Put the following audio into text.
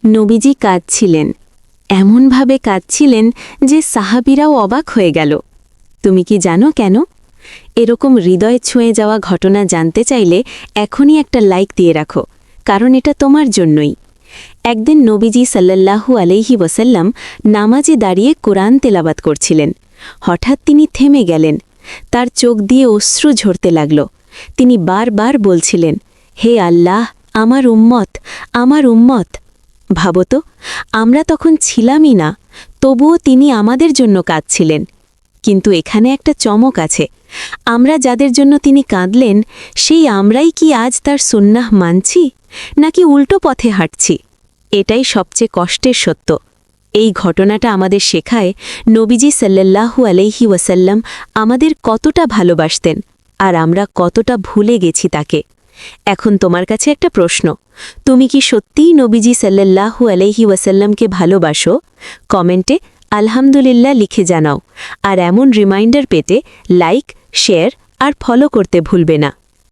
নবীজি কাঁদছিলেন, এমনভাবে কাঁদছিলেন যে সাহাবীরাও অবাক হয়ে গেল। তুমি কি জানো কেন? এরকম হৃদয় ছুঁয়ে যাওয়া ঘটনা জানতে চাইলে এখনই একটা লাইক দিয়ে রাখো, কারণ এটা তোমার জন্যই। একদিন নবীজি সাল্লাল্লাহু আলাইহি ওয়াসাল্লাম নামাজে দাঁড়িয়ে কোরআন তেলাওয়াত করছিলেন। হঠাৎ তিনি থেমে গেলেন। তার চোখ দিয়ে অশ্রু ঝরতে লাগল। তিনি বারবার বলছিলেন, হে আল্লাহ, আমার উম্মত, আমার উম্মত। ভাবো তো, আমরা তখন ছিলামই না, তবুও তিনি আমাদের জন্য কাঁদছিলেন। কিন্তু এখানে একটা চমক আছে। আমরা যাদের জন্য তিনি কাঁদলেন, সেই আমরাই কি আজ তার সুন্নাহ মানছি, নাকি উল্টো পথে হাঁটছি? এটাই সবচেয়ে কষ্টের সত্য। এই ঘটনাটা আমাদের শেখায় নবীজি সাল্লাল্লাহু আলাইহি ওয়াসাল্লাম আমাদের কতটা ভালোবাসতেন, আর আমরা কতটা ভুলে গেছি তাকে। এখন তোমার কাছে একটা প্রশ্ন, তুমি কি সত্যিই নবীজি সাল্লাল্লাহু আলাইহি ওয়াসাল্লামকে ভালোবাসো? কমেন্টে আলহামদুলিল্লাহ লিখে জানাও। আর এমন রিমাইন্ডার পেতে লাইক, শেয়ার আর ফলো করতে ভুলবে না।